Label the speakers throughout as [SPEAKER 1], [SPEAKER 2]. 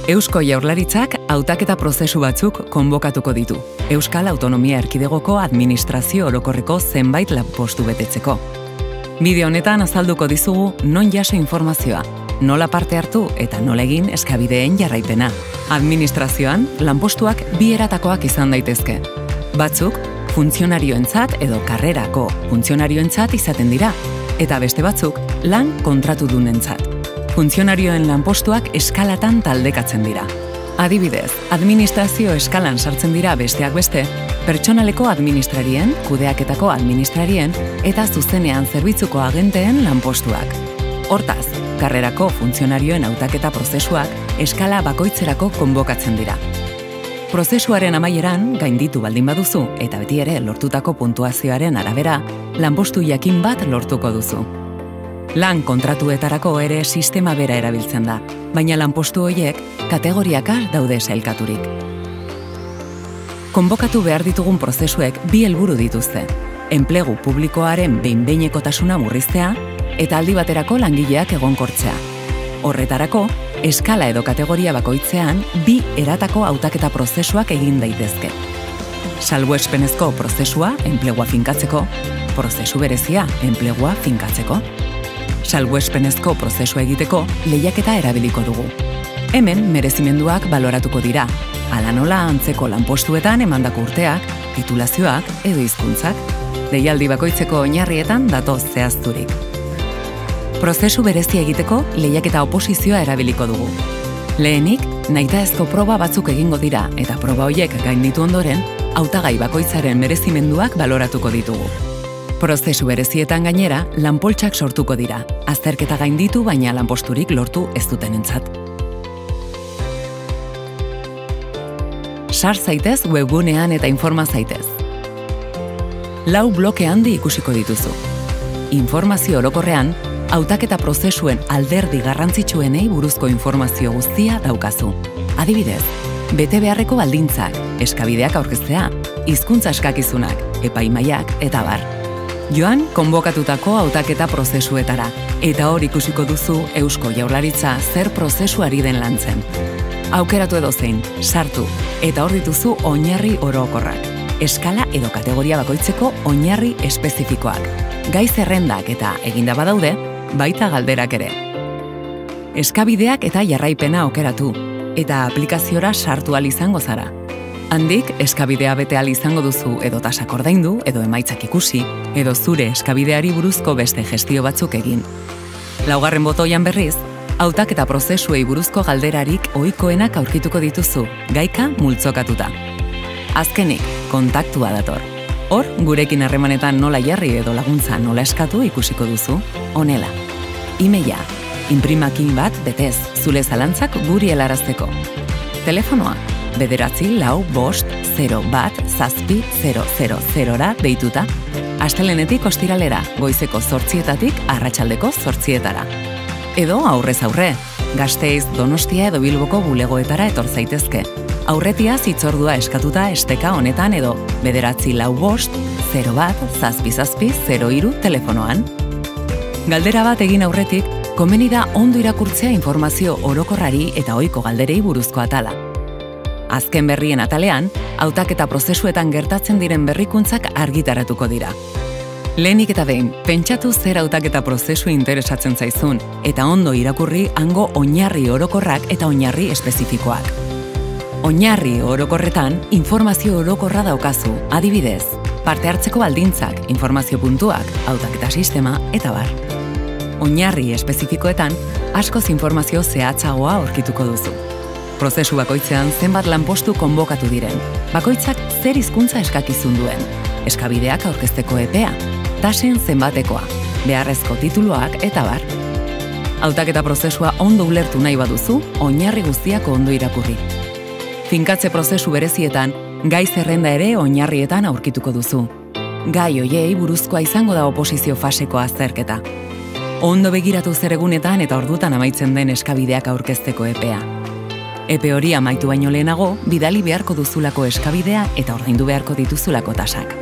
[SPEAKER 1] Eusko Jaurlaritzak hautaketa prozesu batzuk konbokatuko ditu, Euskal Autonomia Erkidegoko administrazio orokorreko zenbait lanpostu betetzeko. Bideo honetan azalduko dizugu non jaso informazioa, nola parte hartu eta nola egin eskabideen jarraipena. Administrazioan, lanpostuak bi eratakoak izan daitezke. Batzuk, funtzionarioentzat edo karrerako funtzionarioentzat izaten dira, eta beste batzuk, lan kontratudunentzat. Funtzionarioen lanpostuak eskalatan taldekatzen dira. Adibidez, administrazio eskalan sartzen dira besteak beste, pertsonaleko administrarien, kudeaketako administrarien eta zuzenean zerbitzuko agenteen lanpostuak. Hortaz, karrerako funtzionarioen hautaketa prozesuak eskala bakoitzerako konbokatzen dira. Prozesuaren amaieran, gainditu baldin baduzu eta beti ere lortutako puntuazioaren arabera, lanpostu jakin bat lortuko duzu. Lan kontratuetarako ere sistema bera erabiltzen da, baina lanpostu horiek kategoriaka daude sailkaturik. Konbokatu behar ditugun prozesuek bi helburu dituzte. Enplegu publikoaren behin-behinekotasuna murriztea eta aldi baterako langileak egonkortzea. Horretarako, eskala edo kategoria bakoitzean bi eratako hautaketa prozesuak egin daitezke. Salbuespenezko prozesua enplegua finkatzeko, prozesu berezia enplegua finkatzeko. Salbuespenezko prozesua egiteko lehiaketa erabiliko dugu. Hemen merezimenduak baloratuko dira, hala nola antzeko lanpostuetan emandako urteak, titulazioak edo hizkuntzak, deialdi bakoitzeko oinarrietan datoz zehazturik. Prozesu berezia egiteko lehiaketa oposizioa erabiliko dugu. Lehenik, nahitaezko proba batzuk egingo dira eta proba horiek gainditu ondoren, hautagai bakoitzaren merezimenduak baloratuko ditugu. Prozesu berezietan gainera, lanpoltsak sortuko dira, azterketa gainditu baina lanposturik lortu ez dutenentzat. Sar zaitez webgunean eta informa zaitez. 4 bloke handi ikusiko dituzu. Informazio orokorrean, hautaketa prozesuen alderdi garrantzitsuenei buruzko informazio guztia daukazu. Adibidez, bete beharreko baldintzak, eskabideak aurkeztea, hizkuntza eskakizunak, epaimaiak eta abar. Joan, konbokatutako hautaketa prozesuetara, eta hor ikusiko duzu Eusko Jaurlaritza zer prozesuari den lantzen. Aukeratu edozein, sartu, eta hor dituzu oinarri orokorrak, eskala edo kategoria bakoitzeko oinarri espezifikoak, gai zerrendak eta eginda badaude, baita galderak ere. Eskabideak eta jarraipena aukeratu, eta aplikaziora sartu ahal izango zara. Handik, eskabidea bete ahal izango duzu edo tasak ordaindu, edo emaitzak ikusi, edo zure eskabideari buruzko beste gestio batzuk egin. 4. botoian berriz, hautaketa prozesuei buruzko galderarik ohikoenak aurkituko dituzu, gaika multzokatuta. Azkenik, kontaktua dator. Hor, gurekin harremanetan nola jarri edo laguntza nola eskatu ikusiko duzu, honela. Emaila, inprimakin bat betez, zure zalantzak guri helarazteko. Telefonoa, 944-01000-ra deituta, astelehenetik ostiralera, goizeko 8:00-etatik arratsaldeko 8:00-etara. Edo aurrez aurre, Gasteiz, Donostia edo Bilboko bulegoetara etor zaitezke. Aurretiaz hitzordua eskatuta esteka honetan edo 944-01-7703 telefonoan. Galdera bat egin aurretik, komeni da ondo irakurtzea informazio orokorrari eta ohiko galderei buruzko atala. Azken berrien atalean, hautaketa prozesuetan gertatzen diren berrikuntzak argitaratuko dira. Lehenik eta behin, pentsatu zer hautaketa prozesu interesatzen zaizun, eta ondo irakurri hango oinarri orokorrak eta oinarri espezifikoak. Oinarri orokorretan, informazio orokorra daukazu, adibidez, parte hartzeko baldintzak, informazio puntuak, hautaketa sistema, eta bar. Oinarri espezifikoetan, askoz informazio zehatzagoa aurkituko duzu. Prozesu bakoitzean zenbat lanpostu konbokatu diren, bakoitzak zer hizkuntza eskakizun duen, eskabideak aurkezteko epea, tasen zenbatekoa, beharrezko tituluak eta bar. Hautaketa prozesua ondo ulertu nahi baduzu, oinarri guztiak ondo irakurri. Finkatze prozesu berezietan, gai zerrenda ere oinarrietan aurkituko duzu. Gai hoiei buruzkoa izango da oposizio faseko azterketa. Ondo begiratu zer egunetan eta ordutan amaitzen den eskabideak aurkezteko epea. Epe hori amaitu baino lehenago, bidali beharko duzulako eskabidea eta ordaindu beharko dituzulako tasak.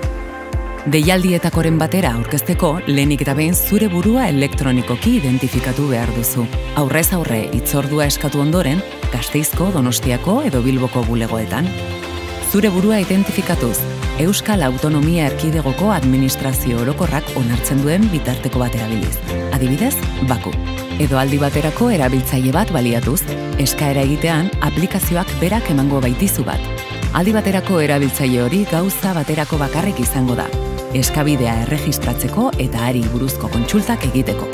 [SPEAKER 1] Deialdietakoren batera aurkezteko, lehenik eta behin zure burua elektronikoki identifikatu behar duzu. Aurrez aurre hitzordua eskatu ondoren, Gasteizko, Donostiako edo Bilboko bulegoetan. Zure burua identifikatuz, Euskal Autonomia Erkidegoko administrazio orokorrak onartzen duen bitarteko bat erabiliz. Adibidez, Baku. Edo aldi baterako erabiltzaile bat baliatuz, eskaera egitean aplikazioak berak emango baitizu bat. Aldi baterako erabiltzaile hori gauza baterako bakarrik izango da, eskabidea erregistratzeko eta hari buruzko kontsultak egiteko.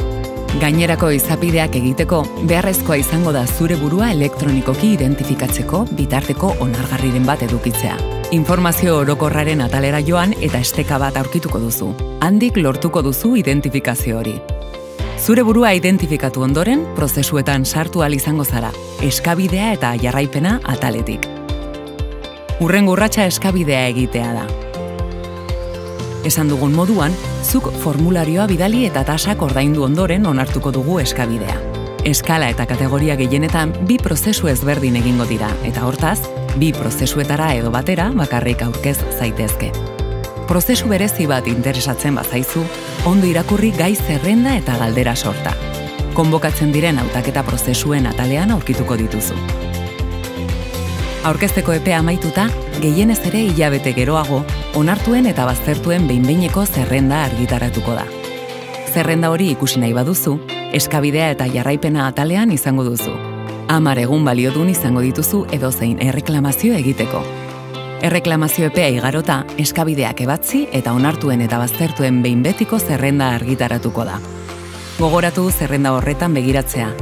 [SPEAKER 1] Gainerako izapideak egiteko, beharrezkoa izango da zure burua elektronikoki identifikatzeko bitarteko onargarriren bat edukitzea. Informazio orokorraren atalera joan eta esteka bat aurkituko duzu. Handik lortuko duzu identifikazio hori. Zure burua identifikatu ondoren, prozesuetan sartu ahal izango zara, eskabidea eta jarraipena ataletik. Hurrengo urratsa eskabidea egitea da. Esan dugun moduan, zuk formularioa bidali eta tasak ordaindu ondoren onartuko dugu eskabidea. Eskala eta kategoria gehienetan bi prozesu ezberdin egingo dira, eta hortaz, bi prozesuetara edo batera bakarrik aurkez zaitezke. Prozesu berezi bat interesatzen bazaizu, ondo irakurri gai zerrenda eta galdera sorta. Konbokatzen diren hautaketa prozesuen atalean aurkituko dituzu. Aurkezteko epea amaituta, gehienez ere hilabete geroago, onartuen eta baztertuen behin-behineko zerrenda argitaratuko da. Zerrenda hori ikusi nahi baduzu, eskabidea eta jarraipena atalean izango duzu. 10 egun baliodun izango dituzu edozein erreklamazio egiteko. Erreklamazio epea igarota, eskabideak ebatzi eta onartuen eta baztertuen behin betiko zerrenda argitaratuko da. Gogoratu zerrenda horretan begiratzea.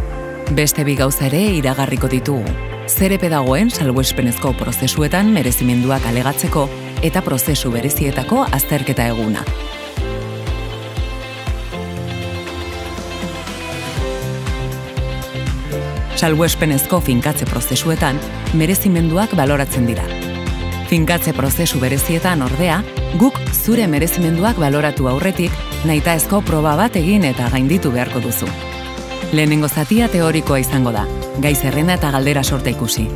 [SPEAKER 1] Beste bi gauza ere iragarriko ditugu. Zer epe dagoen salbuespenezko prozesuetan merezimenduak alegatzeko eta prozesu berezietako azterketa eguna. Salbuespenezko finkatze prozesuetan merezimenduak baloratzen dira. Finkatze prozesu berezietan ordea, guk zure merezimenduak baloratu aurretik nahitaezko proba bat egin eta gainditu beharko duzu. Lehenengo zatia teorikoa izango da, gai zerrenda eta galdera sorta ikusi.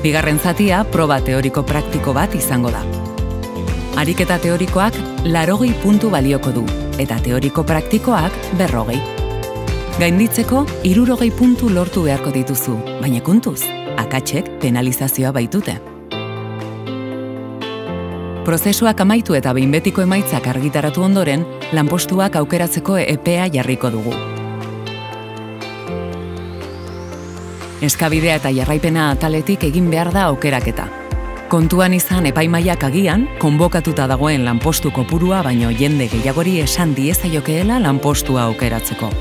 [SPEAKER 1] Bigarren zatia proba teoriko praktiko bat izango da. Ariketa teorikoak 80 puntu balioko du, eta teoriko praktikoak 40. Gainditzeko 60 puntu lortu beharko dituzu, baina kontuz, akatsek penalizazioa baitute. Prozesuak amaitu eta behin betiko emaitzak argitaratu ondoren, lanpostuak aukeratzeko epea jarriko dugu. Eskabidea eta jarraipena ataletik egin behar da aukeraketa. Kontuan izan epaimaiak agian, konbokatuta dagoen lanpostu kopurua baino jende gehiagori esan diezaiokeela lanpostua aukeratzeko.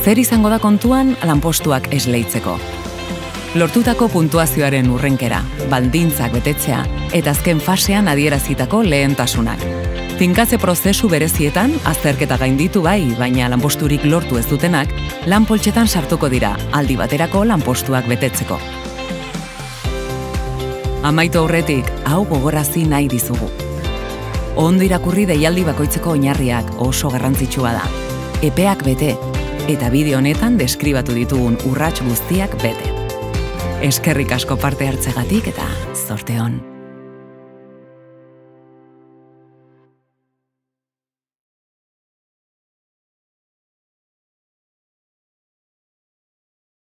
[SPEAKER 1] Zer izango da kontuan lanpostuak esleitzeko? Lortutako puntuazioaren urrenkera, baldintzak betetzea eta azken fasean adierazitako lehentasunak. Finkatze prozesu berezietan, azterketa gainditu bai, baina lanposturik lortu ez dutenak, lanpoltsetan sartuko dira, aldi baterako lanpostuak betetzeko. Amaitu aurretik, hau gogorazi nahi dizugu. Ondo irakurri deialdi bakoitzeko oinarriak oso garrantzitsua da. Epeak bete, eta bideo honetan deskribatu ditugun urrats guztiak bete. Eskerrik asko parte hartzegatik eta zorte on.